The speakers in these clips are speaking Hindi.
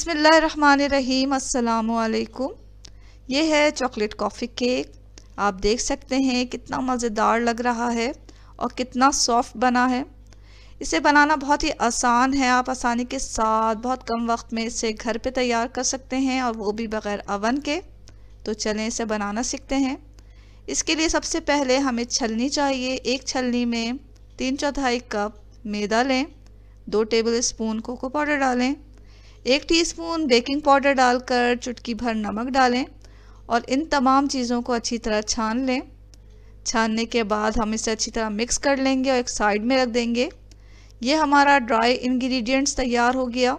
बिस्मिल्लाहिर्रहमानिर्रहीम अस्सलामुअलैकुम। ये है चॉकलेट कॉफ़ी केक। आप देख सकते हैं कितना मज़ेदार लग रहा है और कितना सॉफ्ट बना है। इसे बनाना बहुत ही आसान है। आप आसानी के साथ बहुत कम वक्त में इसे घर पे तैयार कर सकते हैं और वो भी बग़ैर अवन के। तो चलें इसे बनाना सीखते हैं। इसके लिए सबसे पहले हमें छलनी चाहिए। एक छलनी में 3/4 कप मैदा लें। 2 टेबल स्पून कोको पाउडर डालें। 1 टीस्पून बेकिंग पाउडर डालकर चुटकी भर नमक डालें और इन तमाम चीज़ों को अच्छी तरह छान लें। छानने के बाद हम इसे अच्छी तरह मिक्स कर लेंगे और एक साइड में रख देंगे। ये हमारा ड्राई इंग्रेडिएंट्स तैयार हो गया।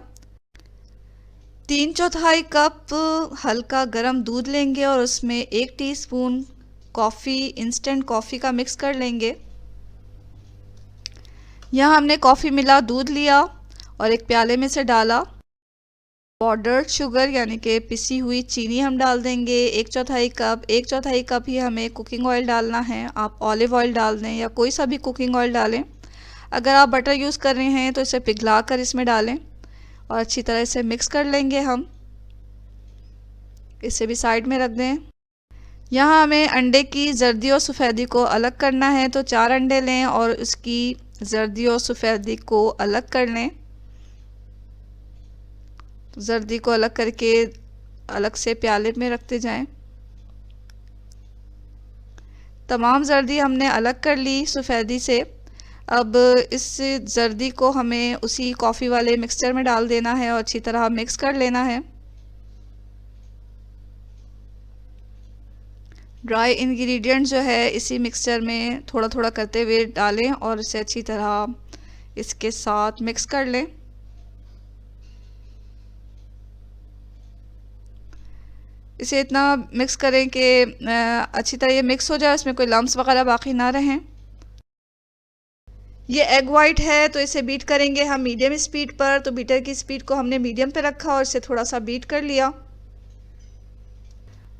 3/4 कप हल्का गर्म दूध लेंगे और उसमें 1 टीस्पून इंस्टेंट कॉफ़ी का मिक्स कर लेंगे। यहाँ हमने कॉफ़ी मिला दूध लिया और एक प्याले में से डाला। पाउडर्ड शुगर यानी कि पिसी हुई चीनी हम डाल देंगे 1/4 कप ही हमें कुकिंग ऑयल डालना है। आप ऑलिव ऑयल डाल दें या कोई सा भी कुकिंग ऑयल डालें। अगर आप बटर यूज़ कर रहे हैं तो इसे पिघला कर इसमें डालें और अच्छी तरह इसे मिक्स कर लेंगे। हम इसे भी साइड में रख दें। यहाँ हमें अंडे की जर्दी और सफ़ेदी को अलग करना है, तो 4 अंडे लें और उसकी जर्दी और सफ़ेदी को अलग कर लें। जर्दी को अलग करके अलग से प्याले में रखते जाएं। तमाम जर्दी हमने अलग कर ली सफ़ेदी से। अब इस जर्दी को हमें उसी कॉफ़ी वाले मिक्सचर में डाल देना है और अच्छी तरह मिक्स कर लेना है। ड्राई इंग्रेडिएंट जो है इसी मिक्सचर में थोड़ा थोड़ा करते हुए डालें और इसे अच्छी तरह इसके साथ मिक्स कर लें। इसे इतना मिक्स करें कि अच्छी तरह ये मिक्स हो जाए, इसमें कोई लम्स वगैरह बाकी ना रहें। ये एग वाइट है तो इसे बीट करेंगे हम मीडियम स्पीड पर। तो बीटर की स्पीड को हमने मीडियम पे रखा और इसे थोड़ा सा बीट कर लिया।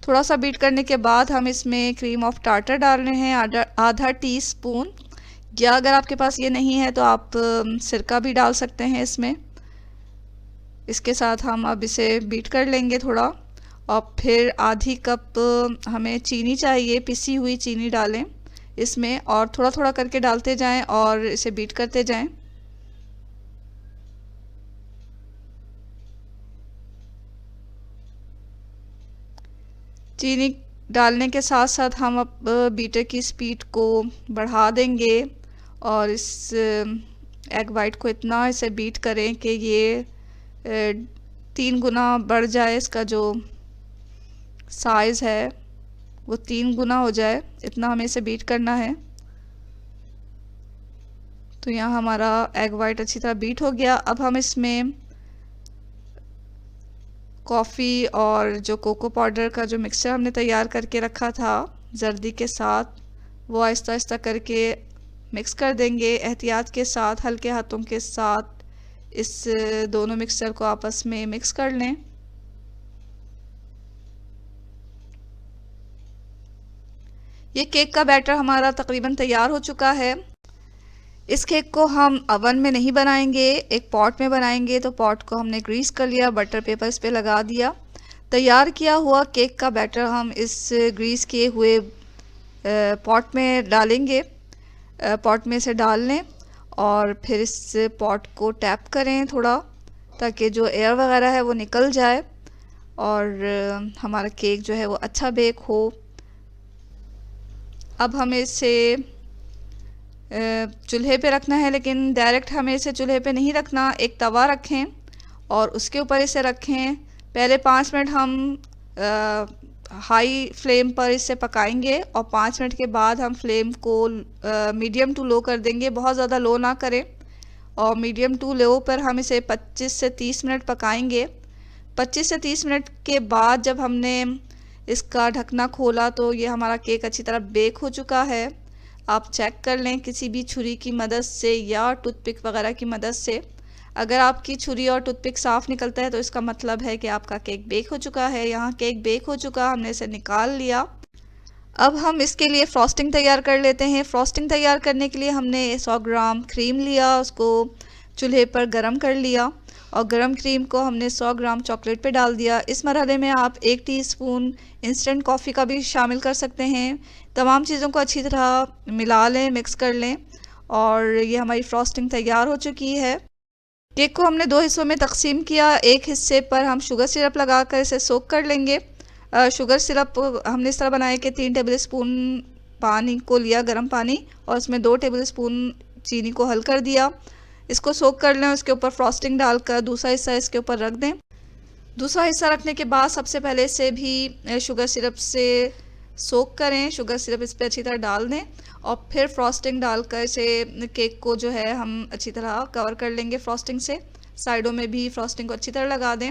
थोड़ा सा बीट करने के बाद हम इसमें क्रीम ऑफ टार्टर डाल रहे हैं आधा टीस्पून, या अगर आपके पास ये नहीं है तो आप सिरका भी डाल सकते हैं इसमें। इसके साथ हम अब इसे बीट कर लेंगे थोड़ा, और फिर आधी कप हमें चीनी चाहिए, पिसी हुई चीनी डालें इसमें और थोड़ा थोड़ा करके डालते जाएं और इसे बीट करते जाएं। चीनी डालने के साथ साथ हम अब बीटर की स्पीड को बढ़ा देंगे और इस एग वाइट को इतना इसे बीट करें कि ये 3 गुना बढ़ जाए। इसका जो साइज़ है वो 3 गुना हो जाए, इतना हमें इसे बीट करना है। तो यहाँ हमारा एग वाइट अच्छी तरह बीट हो गया। अब हम इसमें कॉफ़ी और जो कोको पाउडर का जो मिक्सचर हमने तैयार करके रखा था जर्दी के साथ, वो आहिस्ता आहिस्ता करके मिक्स कर देंगे। एहतियात के साथ हल्के हाथों के साथ इस दोनों मिक्सचर को आपस में मिक्स कर लें। ये केक का बैटर हमारा तकरीबन तैयार हो चुका है। इस केक को हम अवन में नहीं बनाएंगे, एक पॉट में बनाएंगे। तो पॉट को हमने ग्रीस कर लिया, बटर पेपर इस पे लगा दिया। तैयार किया हुआ केक का बैटर हम इस ग्रीस किए हुए पॉट में डालेंगे। पॉट में से डाल लें और फिर इस पॉट को टैप करें थोड़ा, ताकि जो एयर वगैरह है वो निकल जाए और हमारा केक जो है वो अच्छा बेक हो। अब हमें इसे चूल्हे पे रखना है, लेकिन डायरेक्ट हमें इसे चूल्हे पे नहीं रखना। एक तवा रखें और उसके ऊपर इसे रखें। पहले 5 मिनट हम हाई फ्लेम पर इसे पकाएंगे और 5 मिनट के बाद हम फ्लेम को मीडियम टू लो कर देंगे। बहुत ज़्यादा लो ना करें और मीडियम टू लो पर हम इसे 25 से 30 मिनट पकाएंगे। 25 से 30 मिनट के बाद जब हमने इसका ढकना खोला तो ये हमारा केक अच्छी तरह बेक हो चुका है। आप चेक कर लें किसी भी छुरी की मदद से या टूथपिक वगैरह की मदद से। अगर आपकी छुरी और टूथपिक साफ़ निकलता है तो इसका मतलब है कि आपका केक बेक हो चुका है। यहाँ केक बेक हो चुका, हमने इसे निकाल लिया। अब हम इसके लिए फ्रॉस्टिंग तैयार कर लेते हैं। फ्रॉस्टिंग तैयार करने के लिए हमने 100 ग्राम क्रीम लिया, उसको चूल्हे पर गरम कर लिया और गरम क्रीम को हमने 100 ग्राम चॉकलेट पे डाल दिया। इस मरहले में आप 1 टीस्पून इंस्टेंट कॉफ़ी का भी शामिल कर सकते हैं। तमाम चीज़ों को अच्छी तरह मिला लें, मिक्स कर लें और ये हमारी फ्रॉस्टिंग तैयार हो चुकी है। केक को हमने 2 हिस्सों में तकसीम किया। एक हिस्से पर हम शुगर सिरप लगाकर इसे सोक कर लेंगे। शुगर सिरप हमने इस तरह बनाया कि 3 टेबल स्पून पानी को लिया, गर्म पानी, और उसमें 2 टेबल स्पून चीनी को हल कर दिया। इसको सोक कर लें, उसके ऊपर फ्रॉस्टिंग डालकर दूसरा हिस्सा इसके ऊपर रख दें। दूसरा हिस्सा रखने के बाद सबसे पहले से भी शुगर सिरप से सोक करें, शुगर सिरप इस पर अच्छी तरह डाल दें और फिर फ्रॉस्टिंग डालकर इसे केक को जो है हम अच्छी तरह कवर कर लेंगे फ्रॉस्टिंग से। साइडों में भी फ्रॉस्टिंग को अच्छी तरह लगा दें।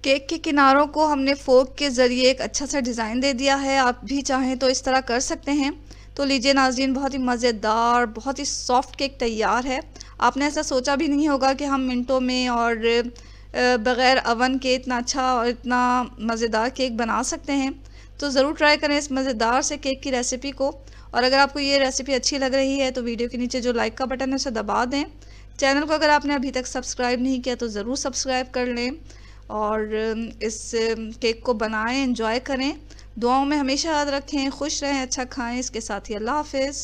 केक के किनारों को हमने फोर्क के ज़रिए एक अच्छा सा डिज़ाइन दे दिया है। आप भी चाहें तो इस तरह कर सकते हैं। तो लीजिए नाज़रीन, बहुत ही मज़ेदार, बहुत ही सॉफ्ट केक तैयार है। आपने ऐसा सोचा भी नहीं होगा कि हम मिनटों में और बग़ैर अवन के इतना अच्छा और इतना मज़ेदार केक बना सकते हैं। तो ज़रूर ट्राई करें इस मज़ेदार से केक की रेसिपी को। और अगर आपको ये रेसिपी अच्छी लग रही है तो वीडियो के नीचे जो लाइक का बटन है उसे दबा दें। चैनल को अगर आपने अभी तक सब्सक्राइब नहीं किया तो ज़रूर सब्सक्राइब कर लें और इस केक को बनाएं, एंजॉय करें। दुआओं में हमेशा याद रखें, खुश रहें, अच्छा खाएं। इसके साथ ही अल्लाह हाफ़िज़।